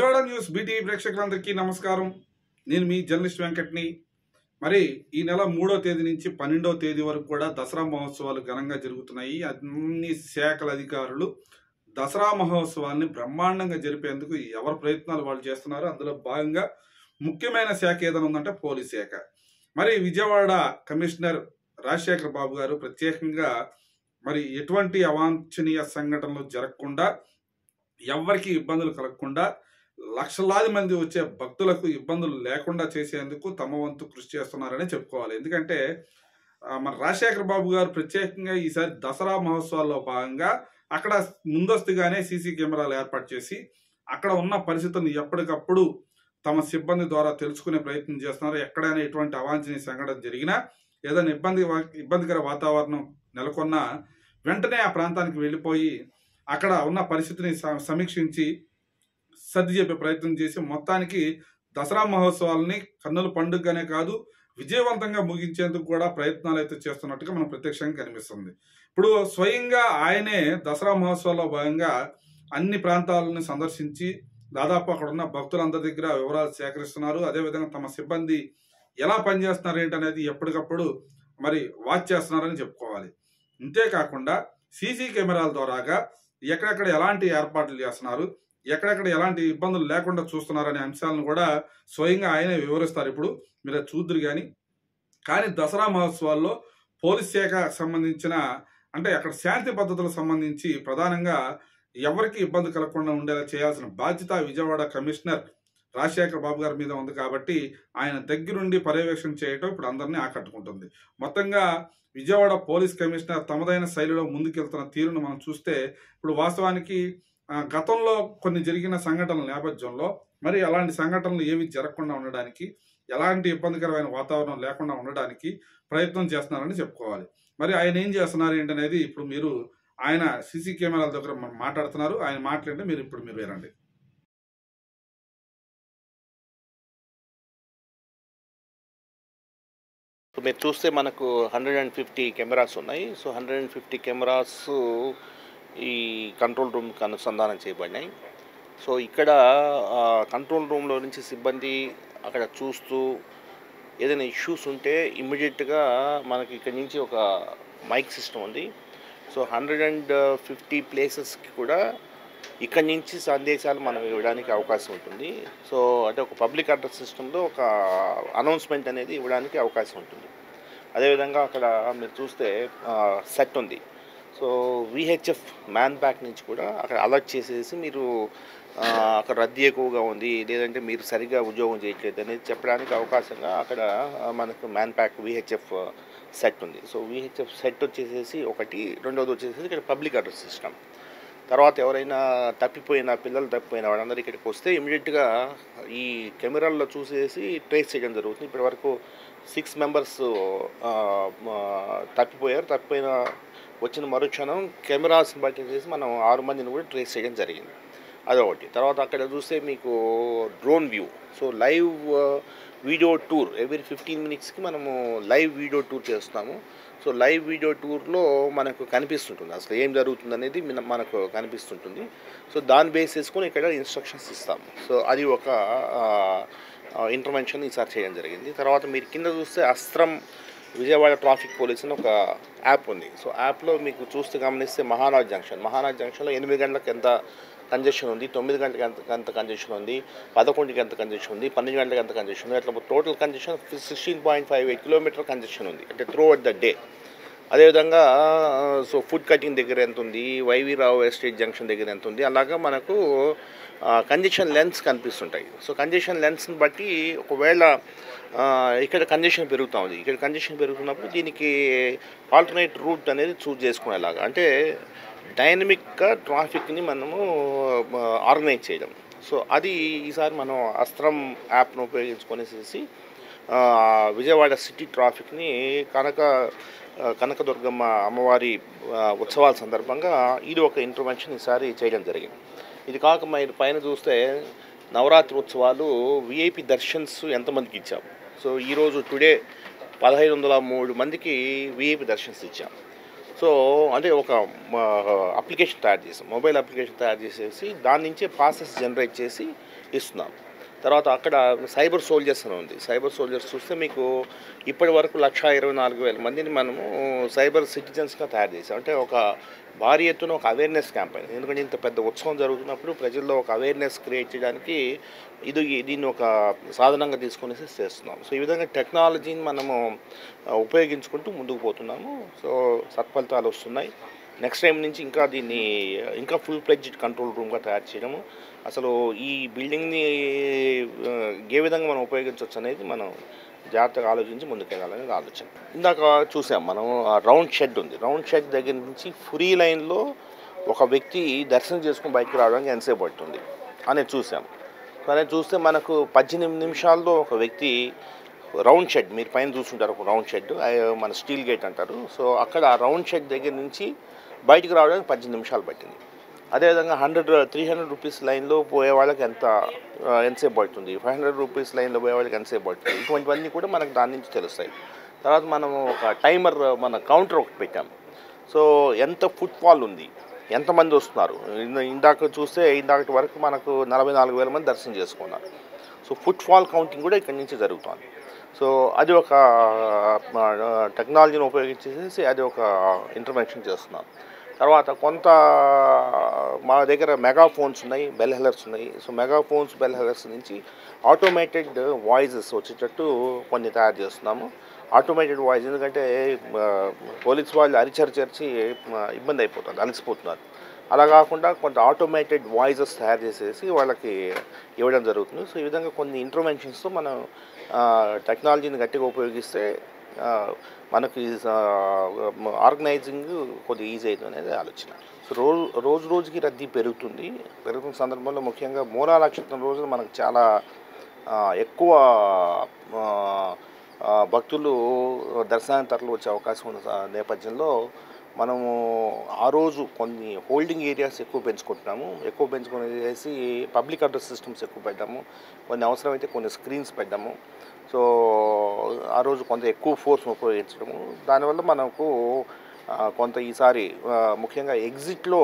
Vijayawada news BTV ప్రేక్షకులందరికీ నమస్కారం. నేను మీ జర్నలిస్ట్ వెంకట్ని. మరి ఈ నెల 3వ తేదీ నుంచి 12వ తేదీ వరకు కూడా దసరా మహోత్సవాలు ఘనంగా జరుగుతున్నాయి. అన్ని శాఖల అధికారులు దసరా మహోత్సవాల్ని బ్రహ్మాండంగా జరిపేందుకు ఎవరి ప్రయత్నాలు వాళ్ళు చేస్తున్నారు. అందులో భాగంగా ముఖ్యమైన శాఖ ఏదైనా ఉందంటే పోలీస్ శాఖ. మరి విజయవాడ కమిషనర్ రాజశేఖర్ బాబు గారు ప్రత్యేకంగా మరి ఎటువంటి అవాంఛనీయ సంఘటనలు జరగకుండా, ఎవరికి ఇబ్బందులు కలగకుండా, లక్షలాది మంది వచ్చే భక్తులకు ఇబ్బందులు లేకుండా చేసేందుకు తమ వంతు కృషి చేస్తున్నారని చెప్పుకోవాలి. ఎందుకంటే మన రాజశేఖర్ బాబు గారు ప్రత్యేకంగా ఈసారి దసరా మహోత్సవాల్లో భాగంగా అక్కడ ముందస్తుగానే సీసీ కెమెరాలు ఏర్పాటు చేసి అక్కడ ఉన్న పరిస్థితులను ఎప్పటికప్పుడు తమ సిబ్బంది ద్వారా తెలుసుకునే ప్రయత్నం చేస్తున్నారు. ఎక్కడైనా ఎటువంటి అవాంఛనీయ సంఘటన జరిగినా, ఏదైనా ఇబ్బందికర వాతావరణం నెలకొన్నా వెంటనే ఆ ప్రాంతానికి వెళ్ళిపోయి అక్కడ ఉన్న పరిస్థితిని సమీక్షించి సర్ది చెప్పే ప్రయత్నం చేసి మొత్తానికి దసరా మహోత్సవాలని కన్నుల పండుగనే కాదు విజయవంతంగా ముగించేందుకు కూడా ప్రయత్నాలు అయితే చేస్తున్నట్టుగా మనం ప్రత్యక్షంగా కనిపిస్తుంది. ఇప్పుడు స్వయంగా ఆయనే దసరా మహోత్సవాల్లో భాగంగా అన్ని ప్రాంతాలను సందర్శించి దాదాపు అక్కడ ఉన్న భక్తులందరి దగ్గర వివరాలు సేకరిస్తున్నారు. అదేవిధంగా తమ సిబ్బంది ఎలా పనిచేస్తున్నారు ఏంటనేది ఎప్పటికప్పుడు మరి వాచ్ చేస్తున్నారని చెప్పుకోవాలి. అంతేకాకుండా సీసీ కెమెరాల ద్వారాగా ఎక్కడెక్కడ ఎలాంటి ఏర్పాట్లు చేస్తున్నారు, ఎక్కడెక్కడ ఎలాంటి ఇబ్బందులు లేకుండా చూస్తున్నారనే అంశాలను కూడా స్వయంగా ఆయనే వివరిస్తారు. ఇప్పుడు మీరు చూద్దరు కానీ దసరా మహోత్సవాల్లో పోలీస్ శాఖ సంబంధించిన అంటే అక్కడ శాంతి భద్రతలకు సంబంధించి ప్రధానంగా ఎవరికి ఇబ్బంది కలగకుండా ఉండేలా చేయాల్సిన బాధ్యత విజయవాడ కమిషనర్ రాజశేఖర్ బాబు గారి మీద ఉంది. కాబట్టి ఆయన దగ్గరుండి పర్యవేక్షణ చేయటం ఇప్పుడు అందరినీ ఆకట్టుకుంటుంది. మొత్తంగా విజయవాడ పోలీస్ కమిషనర్ తమదైన శైలిలో ముందుకెళ్తున్న తీరును మనం చూస్తే ఇప్పుడు వాస్తవానికి గతంలో కొన్ని జరిగిన సంఘటనల నేపథ్యంలో మరి అలాంటి సంఘటనలు ఏవి జరగకుండా ఉండడానికి, ఎలాంటి ఇబ్బందికరమైన వాతావరణం లేకుండా ఉండడానికి ప్రయత్నం చేస్తున్నారని చెప్పుకోవాలి. మరి ఆయన ఏం చేస్తున్నారు ఏంటనేది ఇప్పుడు మీరు ఆయన సీసీ కెమెరాల దగ్గర మాట్లాడుతున్నారు. ఆయన మాట్లాడితే మీరు వినండి. మీరు చూస్తే మనకు 150 కెమెరాస్ ఉన్నాయి. సో 150 కెమెరాస్ ఈ కంట్రోల్ రూమ్కి అనుసంధానం చేయబడినాయి. సో ఇక్కడ కంట్రోల్ రూమ్లో నుంచి సిబ్బంది అక్కడ చూస్తూ ఏదైనా ఇష్యూస్ ఉంటే ఇమ్మీడియట్గా మనకి ఇక్కడ నుంచి ఒక మైక్ సిస్టమ్ ఉంది. సో 150 ప్లేసెస్కి కూడా ఇక్కడి నుంచి సందేశాలు మనం ఇవ్వడానికి అవకాశం ఉంటుంది. సో అంటే ఒక పబ్లిక్ అడ్రస్ సిస్టంలో ఒక అనౌన్స్మెంట్ అనేది ఇవ్వడానికి అవకాశం ఉంటుంది. అదేవిధంగా అక్కడ మీరు చూస్తే సెట్ ఉంది. సో విహెచ్ఎఫ్ మ్యాన్ ప్యాక్ నుంచి కూడా అక్కడ అలర్ట్ చేసేసి మీరు అక్కడ రద్దీ ఎక్కువగా ఉంది, లేదంటే మీరు సరిగ్గా ఉద్యోగం చేయట్లేదు అనేది చెప్పడానికి అవకాశంగా అక్కడ మనకు మ్యాన్ ప్యాక్ విహెచ్ఎఫ్ సెట్ ఉంది. సో విహెచ్ఎఫ్ సెట్ వచ్చేసేసి ఒకటి, రెండోది వచ్చేసేసి ఇక్కడ పబ్లిక్ అడ్రస్ సిస్టమ్. తర్వాత ఎవరైనా పిల్లలు తప్పిపోయిన వాళ్ళందరూ ఇక్కడికి వస్తే ఇమీడియట్గా ఈ కెమెరాల్లో చూసేసి ట్రేస్ చేయడం జరుగుతుంది. ఇప్పటివరకు 6 మెంబర్స్ తప్పిపోయిన వచ్చిన మరుక్షణం కెమెరాస్ని బట్టి చేసి మనం 6 మందిని కూడా ట్రేస్ చేయడం జరిగింది. అదొకటి. తర్వాత అక్కడ చూస్తే మీకు drone view, so live video tour every 15 మినిట్స్కి మనము లైవ్ వీడియో టూర్ చేస్తాము. సో లైవ్ వీడియో టూర్లో మనకు కనిపిస్తుంటుంది అసలు ఏం జరుగుతుంది అనేది మనకు కనిపిస్తుంటుంది. సో దాన్ని బేస్ చేసుకొని ఇక్కడ ఇన్స్ట్రక్షన్స్ ఇస్తాము. సో అది ఒక ఇంటర్వెన్షన్ ఈసారి చేయడం జరిగింది. తర్వాత మీరు కింద చూస్తే అస్త్రం విజయవాడ ట్రాఫిక్ పోలీస్ అని ఒక యాప్ ఉంది. సో యాప్లో మీకు చూస్తే గమనిస్తే మహానాడ్ జంక్షన్లో 8 గంటలకు ఎంత కంజెషన్ ఉంది, 9 గంటలకు ఎంత కంజెషన్ ఉంది, 11కి ఎంత కంజెషన్ ఉంది, 12 గంటలకు ఎంత కంజెషన్ ఉంది, అట్లా టోటల్ కంజెషన్ 16.58 కిలోమీటర్ కంజెషన్ ఉంది అంటే త్రూ అవుట్ ద డే. అదేవిధంగా సో ఫుడ్ కటింగ్ దగ్గర ఎంత ఉంది, వైవి రావు ఎస్టేట్ జంక్షన్ దగ్గర ఎంత ఉంది, అలాగా మనకు కంజెషన్ లెన్స్ కనిపిస్తుంటాయి. సో కంజెషన్ లెన్స్ని బట్టి ఒకవేళ ఇక్కడ కంజెషన్ పెరుగుతూ ఉంది, ఇక్కడ కంజెషన్ పెరుగుతున్నప్పుడు దీనికి ఆల్టర్నేట్ రూట్ అనేది చూజ్ చేసుకునేలాగా అంటే డైనమిక్గా ట్రాఫిక్ని మనము ఆర్గనైజ్ చేయడం. సో అది ఈసారి మనం అస్త్రం యాప్ను ఉపయోగించుకొనేసి విజయవాడ సిటీ ట్రాఫిక్ని కనకదుర్గమ్మ అమ్మవారి ఉత్సవాల సందర్భంగా ఇది ఒక ఇంటర్వెన్షన్ ఈసారి చేయడం జరిగింది. ఇది కాక మీరు పైన చూస్తే నవరాత్రి ఉత్సవాలు విఐపి దర్శన్స్ ఎంతమందికి ఇచ్చాము. సో ఈరోజు టుడే 1503 మందికి విఐపి దర్శన్స్ ఇచ్చాము. సో సో అంటే ఒక అప్లికేషన్ తయారు చేసాం, మొబైల్ అప్లికేషన్ తయారు చేసేసి దాని నుంచే పాసెస్ జనరేట్ చేసి ఇస్తున్నాం. తర్వాత అక్కడ సైబర్ సోల్జర్స్ అని ఉంది. సైబర్ సోల్జర్స్ చూస్తే మీకు ఇప్పటి వరకు 1,24,000 మందిని మనము సైబర్ సిటిజన్స్గా తయారు చేసాం. అంటే ఒక భారీ ఎత్తున ఒక అవేర్నెస్ క్యాంపెయిన్. ఎందుకంటే ఇంత పెద్ద ఉత్సవం జరుగుతున్నప్పుడు ప్రజల్లో ఒక అవేర్నెస్ క్రియేట్ చేయడానికి దీన్ని ఒక సాధనంగా తీసుకొని చేస్తున్నాం. సో ఈ విధంగా టెక్నాలజీని మనము ఉపయోగించుకుంటూ ముందుకు పోతున్నాము. సో సత్ఫలితాలు వస్తున్నాయి. నెక్స్ట్ టైం నుంచి ఇంకా దీన్ని ఇంకా ఫుల్ ఫ్లెడ్జ్డ్ కంట్రోల్ రూమ్గా తయారు చేయడము, అసలు ఈ బిల్డింగ్ని ఏ విధంగా మనం ఉపయోగించవచ్చు అనేది మనం జాగ్రత్తగా ఆలోచించి ముందుకెళ్ళాలనేది ఆలోచన. ఇందాక చూసాం మనం రౌండ్ షెడ్ ఉంది. రౌండ్ షెడ్ దగ్గర నుంచి ఫ్రీ లైన్లో ఒక వ్యక్తి దర్శనం చేసుకుని బయటకు రావడానికి ఎంతసేపు పడుతుంది అనేది చూసాం. కానీ చూస్తే మనకు 18 నిమిషాల్లో ఒక వ్యక్తి రౌండ్ షెడ్, మీరు పైన చూస్తుంటారు ఒక రౌండ్ షెడ్, మన స్టీల్ గేట్ అంటారు. సో అక్కడ ఆ రౌండ్ షెడ్ దగ్గర నుంచి బయటకు రావడానికి 18 నిమిషాలు పట్టింది. అదేవిధంగా 300 రూపీస్ లైన్లో పోయే వాళ్ళకి ఎంతసేపు పడుతుంది, 500 రూపీస్ లైన్లో పోయే వాళ్ళకి ఎంతసేపు పడుతుంది, ఇటువంటివన్నీ కూడా మనకు దాని నుంచి తెలుస్తాయి. తర్వాత మనం ఒక టైమర్, మన కౌంటర్ ఒకటి పెట్టాం. సో ఎంత ఫుట్ఫాల్ ఉంది, ఎంతమంది వస్తున్నారు, ఇందాక చూస్తే ఇందాకటి వరకు మనకు 44,000 మంది దర్శనం చేసుకున్నారు. సో ఫుట్ఫాల్ కౌంటింగ్ కూడా ఇక్కడి నుంచి జరుగుతుంది. సో అది ఒక టెక్నాలజీని ఉపయోగించేసి అది ఒక ఇంటర్వెన్షన్ చేస్తున్నాం. తర్వాత కొంత మా దగ్గర మెగా ఫోన్స్ ఉన్నాయి, బెల్ హెలర్స్ ఉన్నాయి. సో మెగా ఫోన్స్, బెల్ హెలర్స్ నుంచి ఆటోమేటెడ్ వాయిసెస్ వచ్చేటట్టు కొన్ని తయారు చేస్తున్నాము. ఆటోమేటెడ్ వాయిస్, ఎందుకంటే పోలీస్ వాళ్ళు అరిచరిచి ఇబ్బంది అయిపోతుంది, అలసిపోతున్నారు. అలా కాకుండా కొంత ఆటోమేటెడ్ వాయిసెస్ తయారు చేసేసి వాళ్ళకి ఇవ్వడం జరుగుతుంది. సో ఈ విధంగా కొన్ని ఇంటర్వెన్షన్స్తో మనం టెక్నాలజీని గట్టిగా ఉపయోగిస్తే మనకి ఆర్గనైజింగ్ కొద్దిగా ఈజీ అవుతుంది అనేది ఆలోచన. సో రోజు రోజుకి రద్దీ పెరుగుతున్న సందర్భంలో ముఖ్యంగా మూలా నక్షత్రం రోజున మనకు చాలా ఎక్కువ భక్తులు దర్శనానికి తరలి వచ్చే అవకాశం ఉన్న నేపథ్యంలో మనము ఆ రోజు కొన్ని హోల్డింగ్ ఏరియాస్ ఎక్కువ పెంచుకునేసి పబ్లిక్ అడ్రస్ సిస్టమ్స్ ఎక్కువ పెట్టాము. కొన్ని అవసరమైతే కొన్ని స్క్రీన్స్ పెట్టాము. సో ఆ రోజు కొంత ఎక్కువ ఫోర్స్ ఉపయోగించడము, దానివల్ల మనకు కొంత ఈసారి ముఖ్యంగా ఎగ్జిట్లో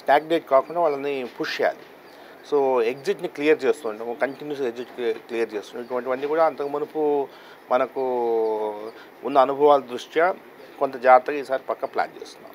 స్టాగ్నేట్ కాకుండా వాళ్ళని పుష్ చేయాలి. సో ఎగ్జిట్ని క్లియర్ చేస్తుంటాము, కంటిన్యూస్ ఎగ్జిట్ క్లియర్ చేస్తుంటాం. ఇటువంటివన్నీ కూడా అంతకు మునుపు మనకు ఉన్న అనుభవాల దృష్ట్యా కొంత జాగ్రత్తగా ఈసారి పక్క ప్లాన్ చేస్తున్నాం.